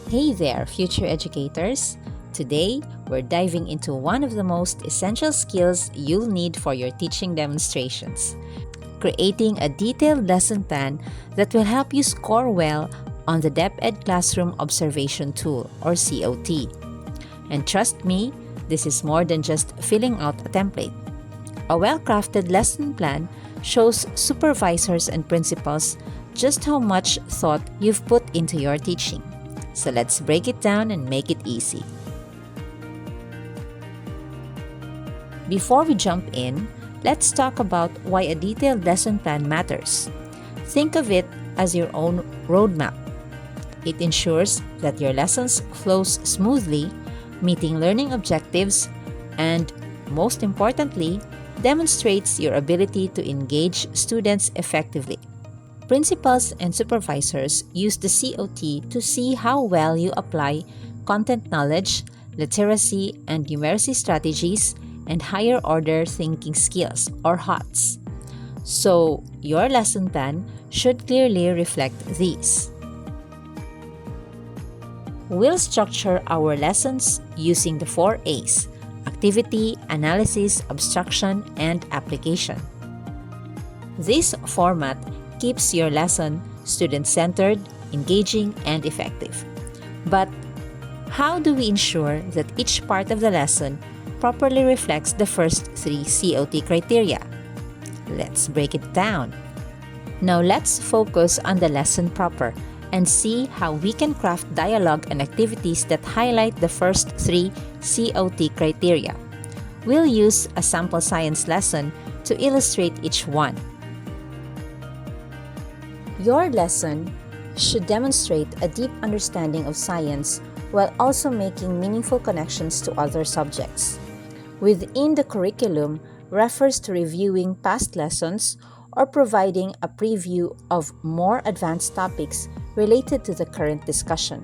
Hey there, future educators! Today, we're diving into one of the most essential skills you'll need for your teaching demonstrations: creating a detailed lesson plan that will help you score well on the DepEd Classroom Observation Tool, or COT. And trust me, this is more than just filling out a template. A well-crafted lesson plan shows supervisors and principals just how much thought you've put into your teaching. So let's break it down and make it easy. Before we jump in, let's talk about why a detailed lesson plan matters. Think of it as your own roadmap. It ensures that your lessons flows smoothly, meeting learning objectives, and most importantly, demonstrates your ability to engage students effectively. Principals and supervisors use the COT to see how well you apply content knowledge, literacy and numeracy strategies, and higher order thinking skills, or HOTS. So, your lesson plan should clearly reflect these. We'll structure our lessons using the 4 A's: activity, analysis, abstraction, and application. This format keeps your lesson student-centered, engaging, and effective. But how do we ensure that each part of the lesson properly reflects the first 3 COT criteria? Let's break it down. Now let's focus on the lesson proper and see how we can craft dialogue and activities that highlight the first 3 COT criteria. We'll use a sample science lesson to illustrate each one. Your lesson should demonstrate a deep understanding of science while also making meaningful connections to other subjects. Within the curriculum refers to reviewing past lessons or providing a preview of more advanced topics related to the current discussion.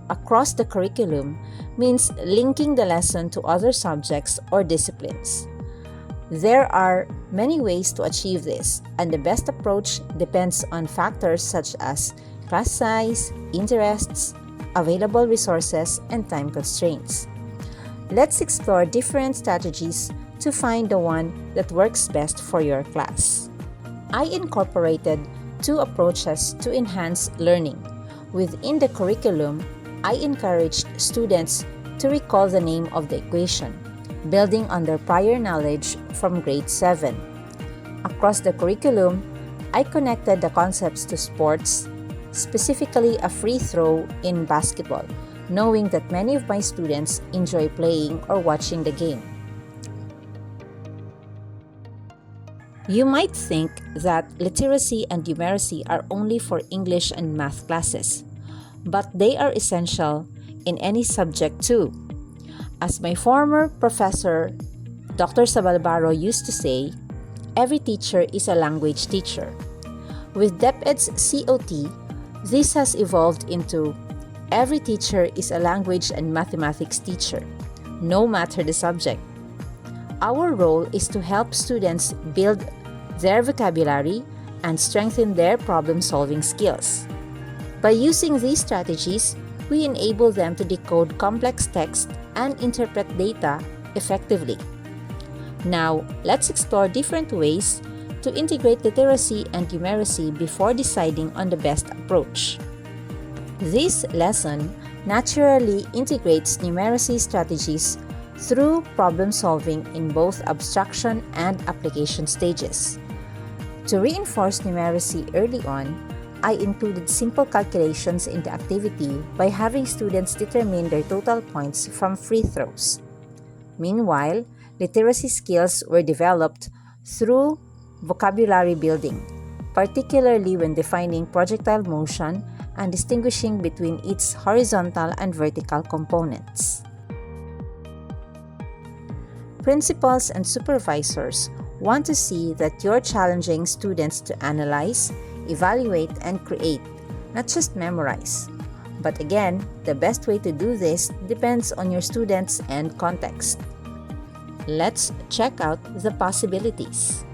Across the curriculum means linking the lesson to other subjects or disciplines. There are many ways to achieve this, and the best approach depends on factors such as class size, interests, available resources, and time constraints. Let's explore different strategies to find the one that works best for your class. I incorporated 2 approaches to enhance learning. Within the curriculum, I encouraged students to recall the name of the equation, building on their prior knowledge from grade 7. Across the curriculum, I connected the concepts to sports, specifically a free throw in basketball, knowing that many of my students enjoy playing or watching the game. You might think that literacy and numeracy are only for English and math classes, but they are essential in any subject too. As my former professor, Dr. Sabalbaro, used to say, every teacher is a language teacher. With DepEd's COT, this has evolved into every teacher is a language and mathematics teacher, no matter the subject. Our role is to help students build their vocabulary and strengthen their problem-solving skills. By using these strategies, we enable them to decode complex text and interpret data effectively. Now, let's explore different ways to integrate literacy and numeracy before deciding on the best approach. This lesson naturally integrates numeracy strategies through problem solving in both abstraction and application stages. To reinforce numeracy early on, I included simple calculations in the activity by having students determine their total points from free throws. Meanwhile, literacy skills were developed through vocabulary building, particularly when defining projectile motion and distinguishing between its horizontal and vertical components. Principals and supervisors want to see that you're challenging students to analyze, evaluate, and create, not just memorize. But again, the best way to do this depends on your students and context. Let's check out the possibilities.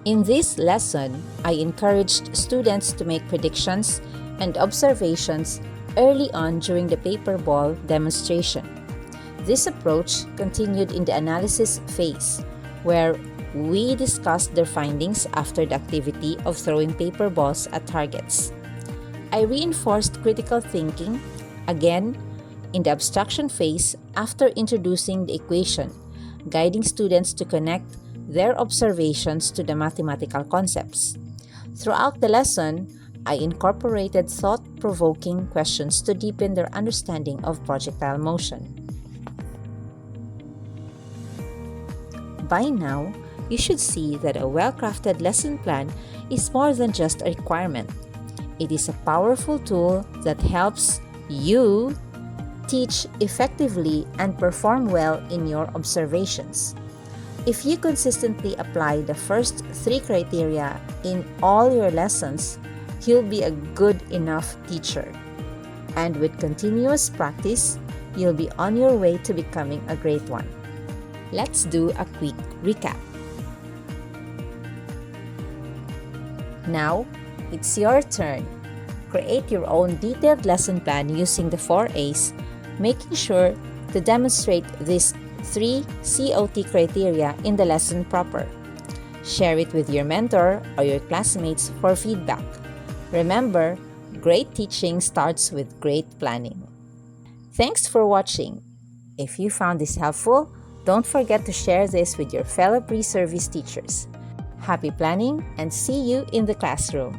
In this lesson, I encouraged students to make predictions and observations early on during the paper ball demonstration. This approach continued in the analysis phase, where we discussed their findings after the activity of throwing paper balls at targets. I reinforced critical thinking, again, in the abstraction phase after introducing the equation, guiding students to connect their observations to the mathematical concepts. Throughout the lesson, I incorporated thought-provoking questions to deepen their understanding of projectile motion. By now, you should see that a well-crafted lesson plan is more than just a requirement. It is a powerful tool that helps you teach effectively and perform well in your observations. If you consistently apply the first 3 criteria in all your lessons, you'll be a good enough teacher. And with continuous practice, you'll be on your way to becoming a great one. Let's do a quick recap. Now, it's your turn. Create your own detailed lesson plan using the 4 A's, making sure to demonstrate these 3 COT criteria in the lesson proper. Share it with your mentor or your classmates for feedback. Remember, great teaching starts with great planning. Thanks for watching. If you found this helpful, don't forget to share this with your fellow pre-service teachers. Happy planning and see you in the classroom.